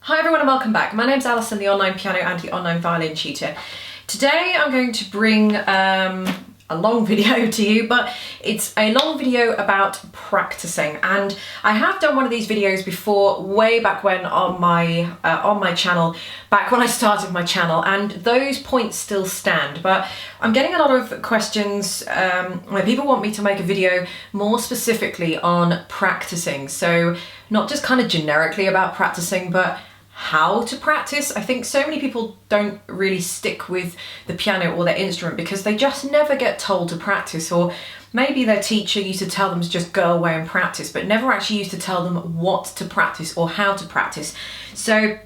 Hi everyone and welcome back. My name's Alison, the online piano and the online violin tutor. Today I'm going to bring a long video to you, but it's a long video about practicing, and I have done one of these videos before way back when on my channel, back when I started my channel, and those points still stand. But I'm getting a lot of questions where people want me to make a video more specifically on practicing, so not just kind of generically about practicing, but how to practice. I think so many people don't really stick with the piano or their instrument because they just never get told to practice, or maybe their teacher used to tell them to just go away and practice, but never actually used to tell them what to practice or how to practice. So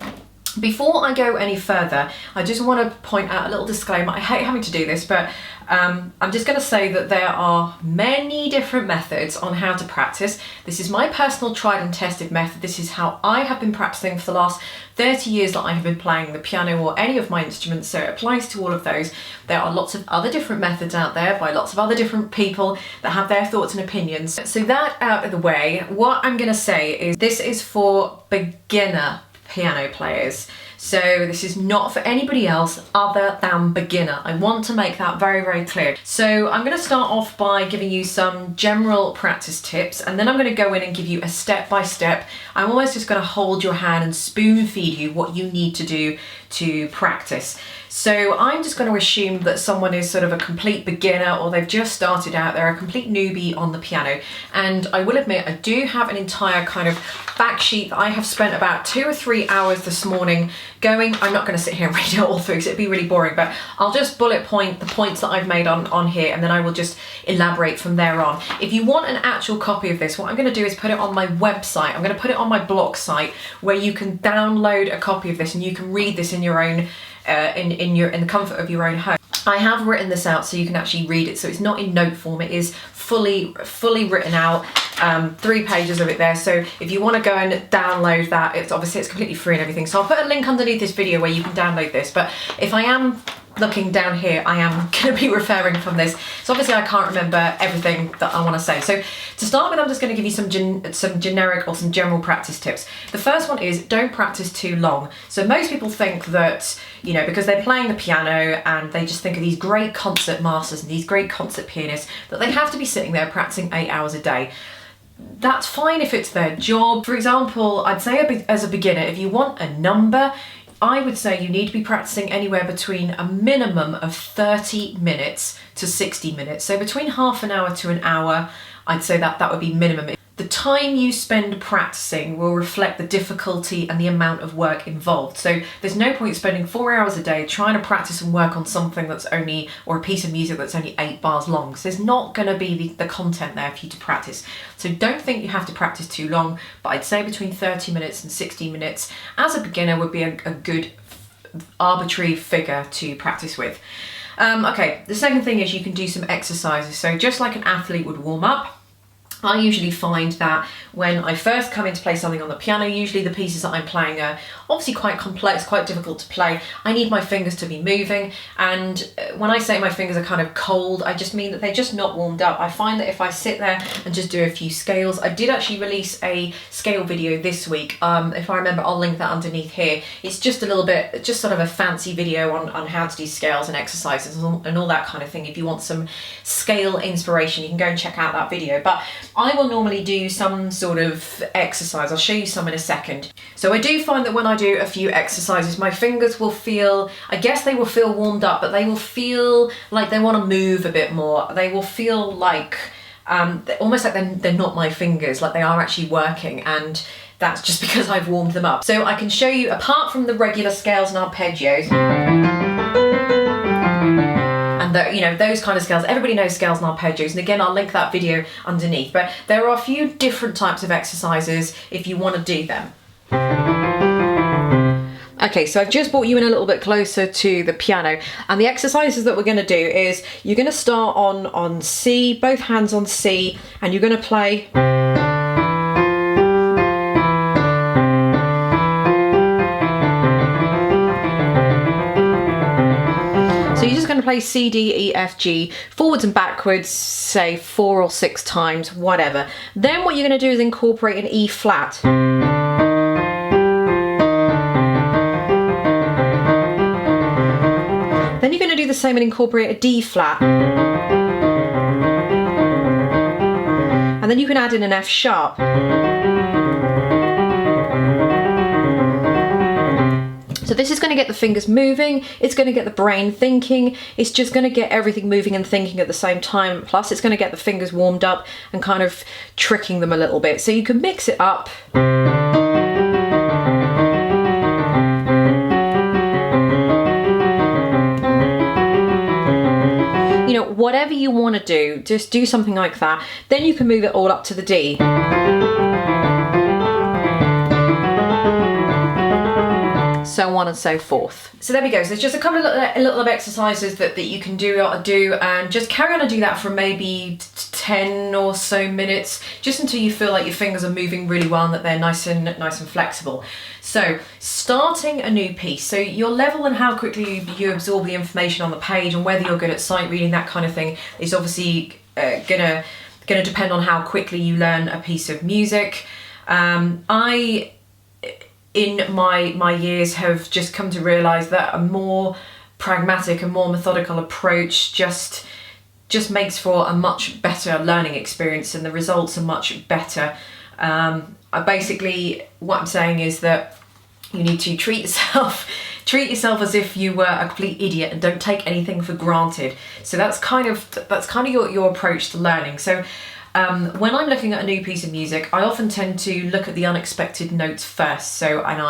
before I go any further, I just want to point out a little disclaimer. I hate having to do this, but I'm just going to say that there are many different methods on how to practice. This is my personal tried and tested method. This is how I have been practicing for the last 30 years that I have been playing the piano or any of my instruments, so it applies to all of those. There are lots of other different methods out there by lots of other different people that have their thoughts and opinions. So that out of the way, what I'm going to say is this is for beginner piano players. So this is not for anybody else other than beginner. I want to make that very, very clear. So I'm going to start off by giving you some general practice tips, and then I'm going to go in and give you a step-by-step. I'm almost just going to hold your hand and spoon feed you what you need to do to practice. So I'm just going to assume that someone is sort of a complete beginner, or they've just started out, they're a complete newbie on the piano. And I will admit, I do have an entire kind of fact sheet that I have spent about 2 or 3 hours this morning going. I'm not going to sit here and read it all through because it'd be really boring, but I'll just bullet point the points that I've made on here, and then I will just elaborate from there on. If you want an actual copy of this, what I'm going to do is put it on my website. I'm going to put it on my blog site where you can download a copy of this and you can read this in your own in the comfort of your own home. I have written this out so you can actually read it, so it's not in note form, it is fully written out, 3 pages of it there. So if you want to go and download that, it's completely free and everything, so I'll put a link underneath this video where you can download this. But if I am looking down here, I am going to be referring from this, so obviously I can't remember everything that I want to say. So to start with, I'm just going to give you some generic or some general practice tips. The first one is don't practice too long. So most people think that, you know, because they're playing the piano and they just think of these great concert masters and these great concert pianists, that they have to be sitting there practicing 8 hours a day. That's fine if it's their job. For example, I'd say as a beginner, if you want a number, I would say you need to be practicing anywhere between a minimum of 30 minutes to 60 minutes. So between half an hour to an hour, I'd say that would be minimum. The time you spend practicing will reflect the difficulty and the amount of work involved. So there's no point spending 4 hours a day trying to practice and work on something that's only, or a piece of music that's only 8 bars long. So there's not going to be the content there for you to practice. So don't think you have to practice too long, but I'd say between 30 minutes and 60 minutes as a beginner would be a good arbitrary figure to practice with. Okay, the second thing is you can do some exercises. So just like an athlete would warm up, I usually find that when I first come in to play something on the piano, usually the pieces that I'm playing are obviously quite complex, quite difficult to play. I need my fingers to be moving, and when I say my fingers are kind of cold, I just mean that they're just not warmed up. I find that if I sit there and just do a few scales, I did actually release a scale video this week. If I remember, I'll link that underneath here. It's just a little bit, just sort of a fancy video on how to do scales and exercises and all that kind of thing. If you want some scale inspiration, you can go and check out that video. But I will normally do some sort of exercise. I'll show you some in a second. So I do find that when I do a few exercises, my fingers will feel, I guess they will feel warmed up, but they will feel like they want to move a bit more. They will feel like, almost like they're not my fingers, like they are actually working, and that's just because I've warmed them up. So I can show you, apart from the regular scales and arpeggios, you know, those kind of scales, everybody knows scales and arpeggios, and again I'll link that video underneath, but there are a few different types of exercises if you want to do them. Okay, so I've just brought you in a little bit closer to the piano, and the exercises that we're going to do is you're going to start on C, both hands on C, and you're going to play play C, D, E, F, G, forwards and backwards, say 4 or 6 times, whatever. Then what you're going to do is incorporate an E flat. the same and incorporate a D flat. And then you can add in an F sharp. So this is going to get the fingers moving, it's going to get the brain thinking, it's just going to get everything moving and thinking at the same time, plus it's going to get the fingers warmed up and kind of tricking them a little bit. So you can mix it up. You know, whatever you want to do, just do something like that. Then you can move it all up to the D. So on and so forth. So there we go. So there's just a couple of little exercises that you can do and just carry on and do that for maybe 10 or so minutes, just until you feel like your fingers are moving really well and that they're nice and flexible. So starting a new piece. So your level and how quickly you absorb the information on the page and whether you're good at sight reading, that kind of thing, is obviously gonna depend on how quickly you learn a piece of music. I in my years have just come to realise that a more pragmatic and more methodical approach just makes for a much better learning experience, and the results are much better. Basically what I'm saying is that you need to treat yourself as if you were a complete idiot and don't take anything for granted. So that's kind of your approach to learning. So when I'm looking at a new piece of music, I often tend to look at the unexpected notes first. So and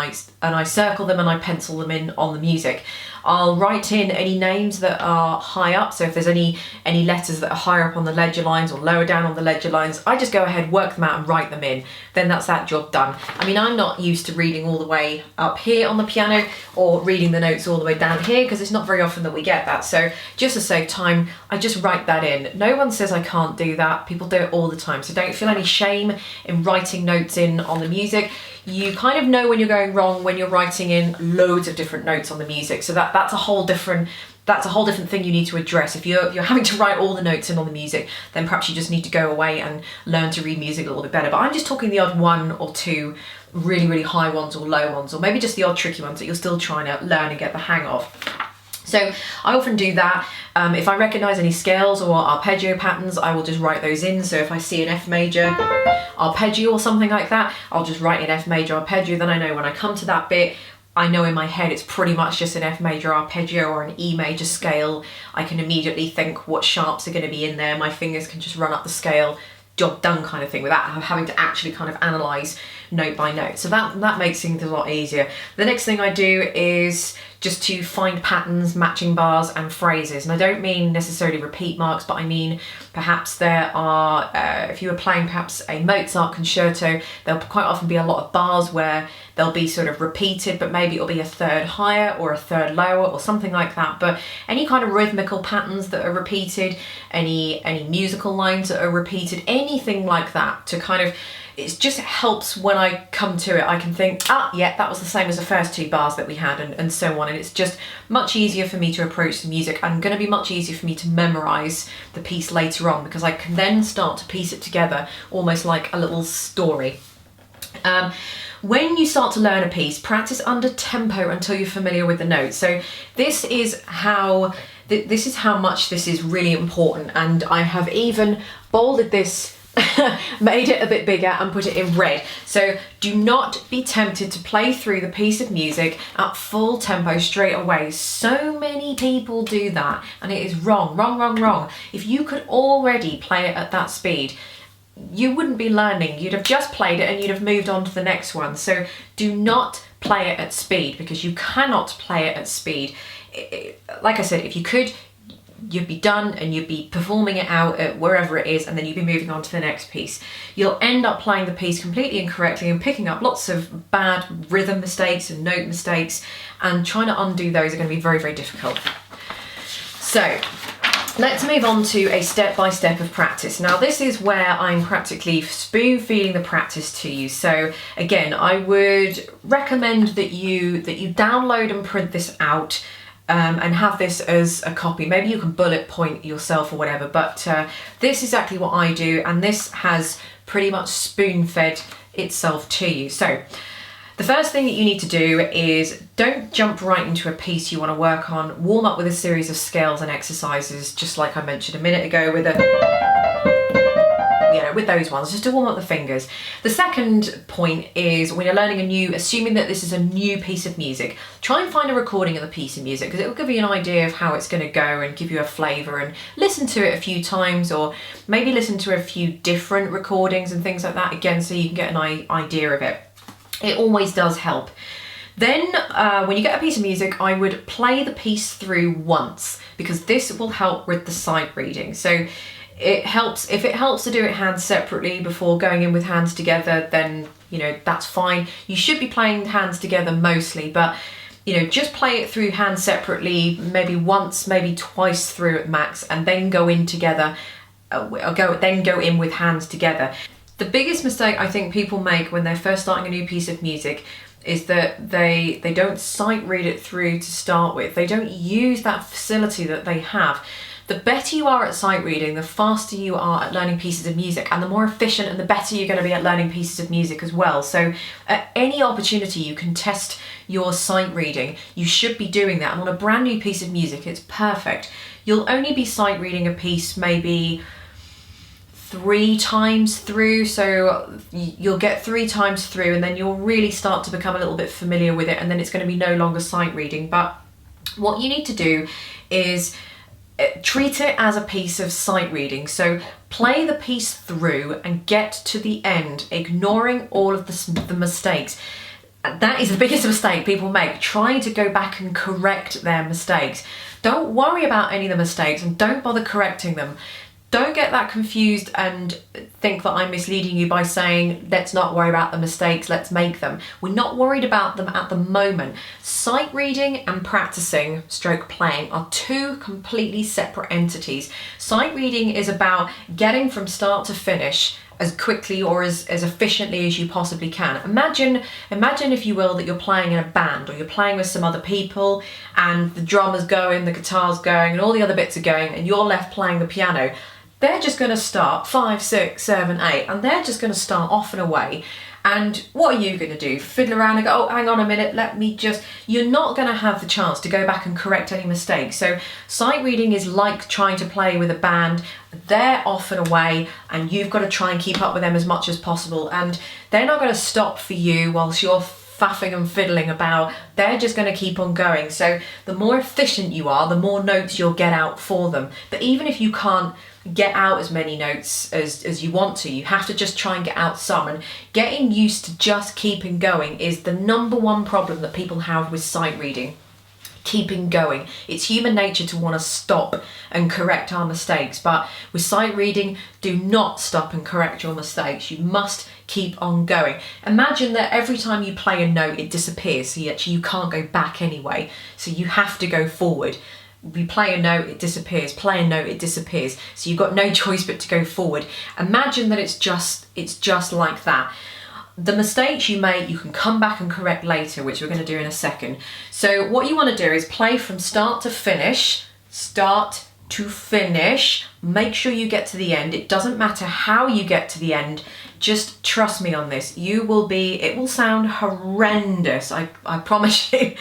I circle them and I pencil them in on the music. I'll write in any names that are high up. So if there's any letters that are higher up on the ledger lines or lower down on the ledger lines, I just go ahead, work them out and write them in. Then that's that job done. I mean, I'm not used to reading all the way up here on the piano or reading the notes all the way down here, because it's not very often that we get that. So just to save time, I just write that in. No one says I can't do that. People do it all the time. So don't feel any shame in writing notes in on the music. You kind of know when you're going wrong when you're writing in loads of different notes on the music. So that's a whole different thing you need to address. If you're having to write all the notes in on the music, then perhaps you just need to go away and learn to read music a little bit better. But I'm just talking the odd one or two really, really high ones or low ones, or maybe just the odd tricky ones that you're still trying to learn and get the hang of. So I often do that. If I recognise any scales or arpeggio patterns, I will just write those in. So if I see an F major arpeggio or something like that, I'll just write in F major arpeggio. Then I know when I come to that bit, I know in my head it's pretty much just an F major arpeggio or an E major scale. I can immediately think what sharps are going to be in there. My fingers can just run up the scale, job done kind of thing, without having to actually kind of analyse note by note. So that makes things a lot easier. The next thing I do is just to find patterns, matching bars and phrases. And I don't mean necessarily repeat marks, but I mean perhaps there are, if you were playing perhaps a Mozart concerto, there'll quite often be a lot of bars where they'll be sort of repeated, but maybe it'll be a third higher or a third lower or something like that. But any kind of rhythmical patterns that are repeated, any musical lines that are repeated, anything like that, to kind of, it just helps when I come to it. I can think, yeah, that was the same as the first two bars that we had, and so on. And it's just much easier for me to approach the music, and going to be much easier for me to memorise the piece later on, because I can then start to piece it together almost like a little story. When you start to learn a piece, practice under tempo until you're familiar with the notes. So this is how much this is really important, and I have even bolded this, made it a bit bigger and put it in red. So do not be tempted to play through the piece of music at full tempo straight away. So many people do that, and it is wrong, wrong, wrong, wrong. If you could already play it at that speed, you wouldn't be learning. You'd have just played it and you'd have moved on to the next one. So do not play it at speed, because you cannot play it at speed. Like I said, if you could, you'd be done and you'd be performing it out at wherever it is, and then you'd be moving on to the next piece. You'll end up playing the piece completely incorrectly and picking up lots of bad rhythm mistakes and note mistakes, and trying to undo those are going to be very, very difficult. So let's move on to a step-by-step of practice. Now this is where I'm practically spoon-feeding the practice to you. So again, I would recommend that you download and print this out, and have this as a copy. Maybe you can bullet point yourself or whatever, but this is exactly what I do, and this has pretty much spoon-fed itself to you. So The first thing that you need to do is don't jump right into a piece you want to work on. Warm up with a series of scales and exercises, just like I mentioned a minute ago with with those ones, just to warm up the fingers. The second point is when you're learning assuming that this is a new piece of music, try and find a recording of the piece of music, because it will give you an idea of how it's going to go and give you a flavour, and listen to it a few times, or maybe listen to a few different recordings and things like that again, so you can get an idea of it. It always does help. Then when you get a piece of music, I would play the piece through once, because this will help with the sight reading. So if it helps to do it hands separately before going in with hands together, then that's fine. You should be playing hands together mostly, but just play it through hands separately, maybe once, maybe twice through at max, and then go in together, then go in with hands together. The biggest mistake I think people make when they're first starting a new piece of music is that they don't sight read it through to start with. They don't use that facility that they have. The better you are at sight reading, the faster you are at learning pieces of music, and the more efficient and the better you're going to be at learning pieces of music as well. So at any opportunity you can test your sight reading, you should be doing that. And on a brand new piece of music, it's perfect. You'll only be sight reading a piece maybe 3 times through, so you'll get 3 times through, and then you'll really start to become a little bit familiar with it, and then it's going to be no longer sight reading. But what you need to do is treat it as a piece of sight reading. So play the piece through and get to the end, ignoring all of the mistakes. That is the biggest mistake people make, trying to go back and correct their mistakes. Don't worry about any of the mistakes and don't bother correcting them. Don't get that confused and think that I'm misleading you by saying, let's not worry about the mistakes, let's make them. We're not worried about them at the moment. Sight reading and practicing, stroke playing, are 2 completely separate entities. Sight reading is about getting from start to finish as quickly or as efficiently as you possibly can. Imagine, if you will, that you're playing in a band, or you're playing with some other people, and the drummer's going, the guitar's going, and all the other bits are going, and you're left playing the piano. They're just going to start 5, 6, 7, 8, and they're just going to start off and away. And what are you going to do? Fiddle around and go, oh, hang on a minute, you're not going to have the chance to go back and correct any mistakes. So sight reading is like trying to play with a band. They're off and away, and you've got to try and keep up with them as much as possible. And they're not going to stop for you whilst you're faffing and fiddling about. They're just going to keep on going. So the more efficient you are, the more notes you'll get out for them. But even if you can't get out as many notes as you want to, you have to just try and get out some. And getting used to just keeping going is the number one problem that people have with sight reading. Keeping going. It's human nature to want to stop and correct our mistakes, but with sight reading, do not stop and correct your mistakes. You must keep on going. Imagine that every time you play a note, it disappears, so you can't go back anyway, so you have to go forward. You play a note, it disappears, play a note, it disappears, so you've got no choice but to go forward. Imagine that it's just like that. The mistakes you make, you can come back and correct later, which we're going to do in a second. So what you want to do is play from start to finish, make sure you get to the end. It doesn't matter how you get to the end, just trust me on this. It will sound horrendous, I promise you,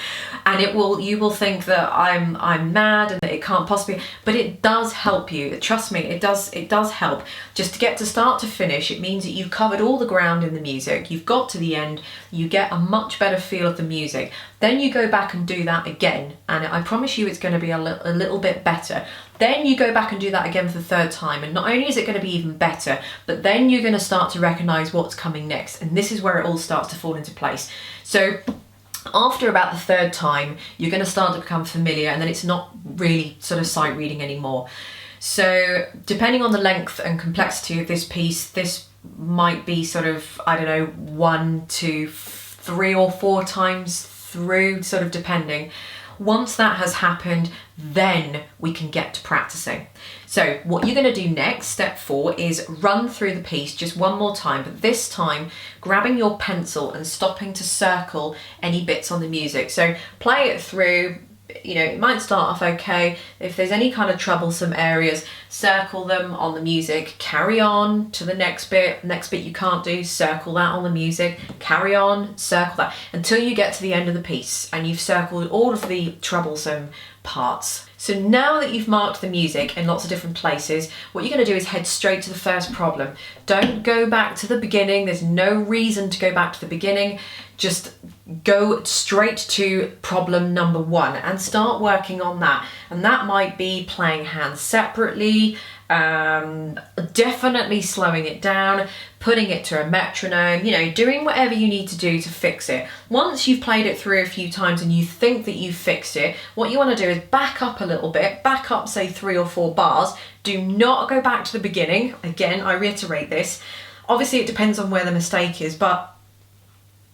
and you will think that I'm mad and that it can't possibly, but it does help you. Trust me, it does help. Just to get to start to finish, it means that you've covered all the ground in the music. You've got to the end, you get a much better feel of the music. Then you go back and do that again, and I promise you it's going to be a little bit better. Then you go back and do that again for the 3rd time, and not only is it going to be even better, but then you're going to start to recognise what's coming next, and this is where it all starts to fall into place. So after about the 3rd time, you're going to start to become familiar, and then it's not really sort of sight reading anymore. So depending on the length and complexity of this piece, this might be sort of, 1 to 3 or 4 times through, sort of depending. Once that has happened, then we can get to practicing. So what you're going to do next, step 4, is run through the piece just one more time, but this time grabbing your pencil and stopping to circle any bits on the music. So play it through. you know, it might start off okay. If there's any kind of troublesome areas, circle them on the music, carry on to the next bit you can't do, circle that on the music, carry on, circle that, until you get to the end of the piece and you've circled all of the troublesome parts. So now that you've marked the music in lots of different places, what you're going to do is head straight to the first problem. Don't go back to the beginning. There's no reason to go back to the beginning. Just go straight to problem number 1 and start working on that. And that might be playing hands separately, definitely slowing it down, putting it to a metronome, you know, doing whatever you need to do to fix it. Once you've played it through a few times and you think that you've fixed it, what you want to do is back up a little bit, back up say 3 or 4 bars. Do not go back to the beginning. Again, I reiterate this. Obviously it depends on where the mistake is, but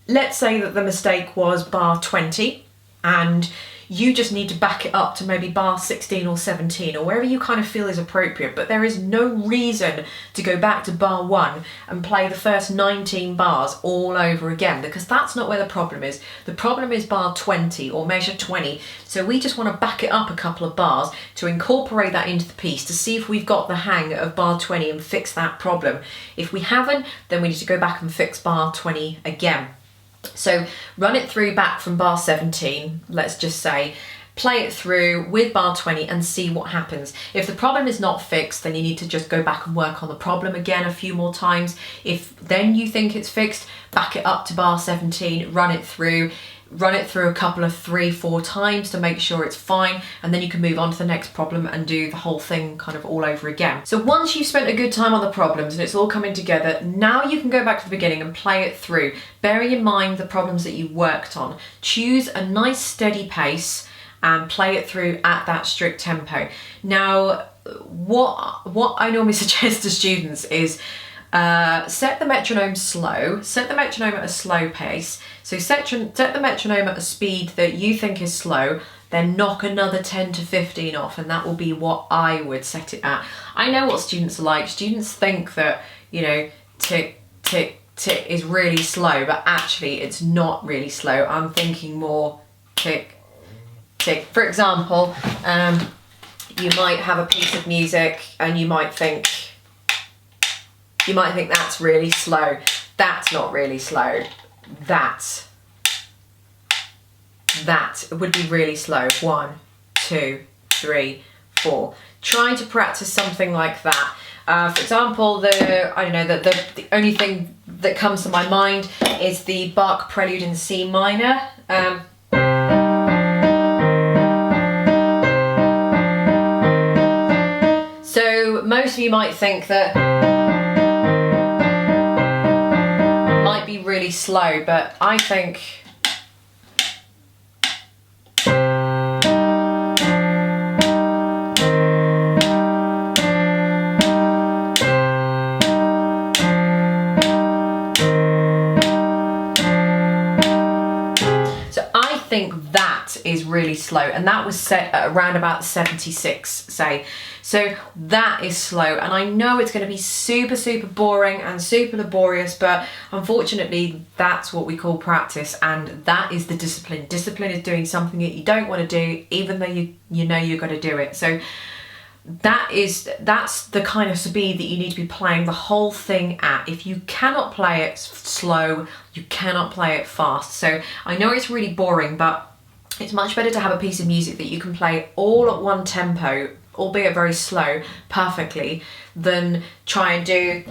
let's say that the mistake was bar 20 and you just need to back it up to maybe bar 16 or 17 or wherever you kind of feel is appropriate, but there is no reason to go back to bar 1 and play the first 19 bars all over again, because that's not where the problem is. The problem is bar 20 or measure 20. So we just want to back it up a couple of bars to incorporate that into the piece to see if we've got the hang of bar 20 and fix that problem. If we haven't, then we need to go back and fix bar 20 again. So run it through back from bar 17, let's just say, play it through with bar 20 and see what happens. If the problem is not fixed, then you need to just go back and work on the problem again a few more times. If then you think it's fixed, back it up to bar 17, run it through a couple of 3-4 times to make sure it's fine, and then you can move on to the next problem and do the whole thing kind of all over again. So once you've spent a good time on the problems and it's all coming together, now you can go back to the beginning and play it through, bearing in mind the problems that you worked on. Choose a nice steady pace and play it through at that strict tempo. Now, what I normally suggest to students is set the metronome slow, set the metronome at a slow pace. So set the metronome at a speed that you think is slow, then knock another 10 to 15 off, and that will be what I would set it at. I know what students are like. Students think that, you know, tick, tick, tick is really slow, but actually it's not really slow. I'm thinking more tick, tick. For example, you might have a piece of music and you might think that's really slow. That's not really slow. That would be really slow. 1, 2, 3, 4. Try to practice something like that. For example, the only thing that comes to my mind is the Bach Prelude in C minor. So most of you might think that might be really slow, but I think that is really slow, and that was set at around about 76, say. So that is slow, and I know it's going to be super boring and super laborious, but unfortunately that's what we call practice, and that is the discipline. Discipline is doing something that you don't want to do even though you know you've got to do it. So that's the kind of speed that you need to be playing the whole thing at. If you cannot play it slow, you cannot play it fast. So I know it's really boring, but it's much better to have a piece of music that you can play all at one tempo, albeit very slow, perfectly, than try and do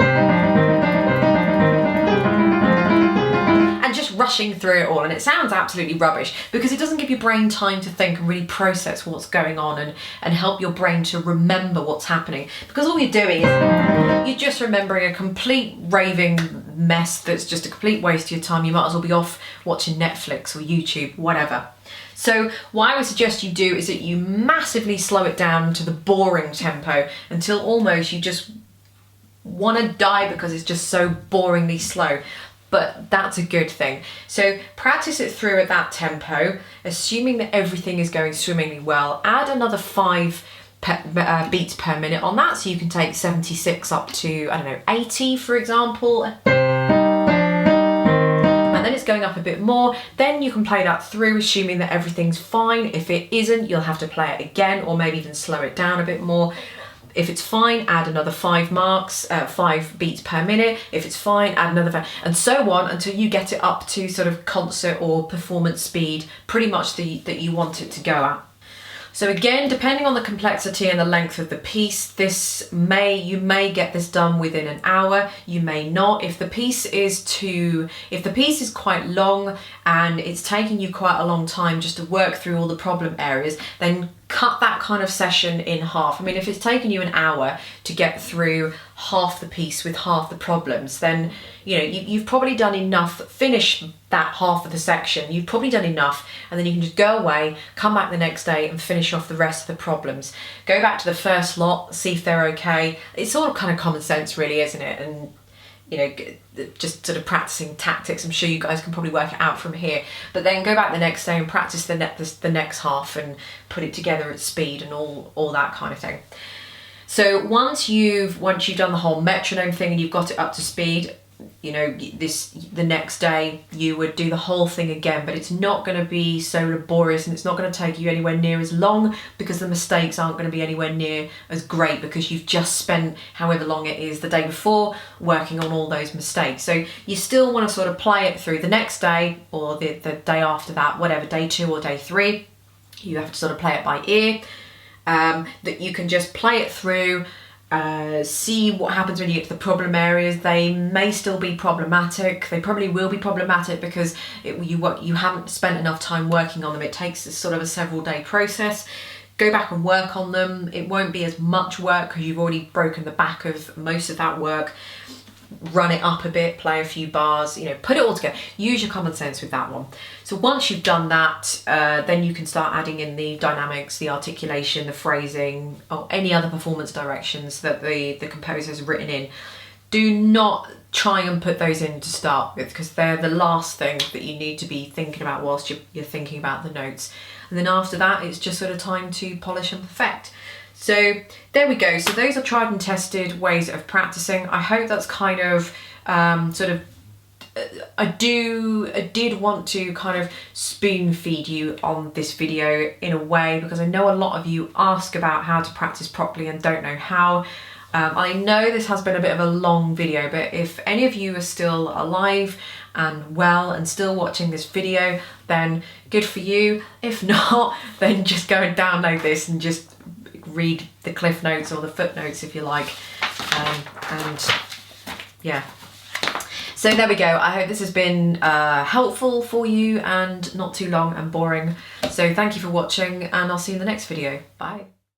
and just rushing through it all, and it sounds absolutely rubbish because it doesn't give your brain time to think and really process what's going on and help your brain to remember what's happening, because all you're doing is you're just remembering a complete raving mess that's just a complete waste of your time. You might as well be off watching Netflix or YouTube, whatever. So what I would suggest you do is that you massively slow it down to the boring tempo until almost you just want to die because it's just so boringly slow. But that's a good thing. So practice it through at that tempo, assuming that everything is going swimmingly well. Add another 5 beats per minute on that, so you can take 76 up to, I don't know, 80 for example. And then it's going up a bit more, then you can play that through, assuming that everything's fine. If it isn't, you'll have to play it again, or maybe even slow it down a bit more. If it's fine, add another 5 marks, 5 beats per minute. If it's fine, add another 5, and so on until you get it up to sort of concert or performance speed, pretty much that you want it to go at. So again, depending on the complexity and the length of the piece, you may get this done within an hour, you may not. If the piece is quite long and it's taking you quite a long time just to work through all the problem areas, then cut that kind of session in half. I mean, if it's taken you an hour to get through half the piece with half the problems, then you've probably done enough. Finish that half of the section, you've probably done enough, and then you can just go away, come back the next day and finish off the rest of the problems. Go back to the first lot, see if they're okay. It's all kind of common sense really, isn't it? And just sort of practicing tactics. I'm sure you guys can probably work it out from here, but then go back the next day and practice the next half and put it together at speed and all that kind of thing. So once you've done the whole metronome thing and you've got it up to speed, the next day you would do the whole thing again, but it's not going to be so laborious and it's not going to take you anywhere near as long, because the mistakes aren't going to be anywhere near as great, because you've just spent however long it is the day before working on all those mistakes. So you still want to sort of play it through the next day or the day after that, whatever, day 2 or day 3. You have to sort of play it by ear, that you can just play it through. See what happens when you get to the problem areas. They may still be problematic. They probably will be problematic because you haven't spent enough time working on them. It takes sort of a several day process. Go back and work on them. It won't be as much work because you've already broken the back of most of that work. Run it up a bit, play a few bars, put it all together. Use your common sense with that one. So once you've done that, then you can start adding in the dynamics, the articulation, the phrasing, or any other performance directions that the composer has written in. Do not try and put those in to start with, because they're the last thing that you need to be thinking about whilst you're thinking about the notes. And then after that, it's just sort of time to polish and perfect. So there we go. So those are tried and tested ways of practicing. I hope that's kind of I did want to kind of spoon feed you on this video in a way, because I know a lot of you ask about how to practice properly and don't know how. I know this has been a bit of a long video, but if any of you are still alive and well and still watching this video, then good for you. If not, then just go and download this and just read the cliff notes or the footnotes if you like, and yeah. So there we go. I hope this has been helpful for you and not too long and boring. So thank you for watching, and I'll see you in the next video. Bye.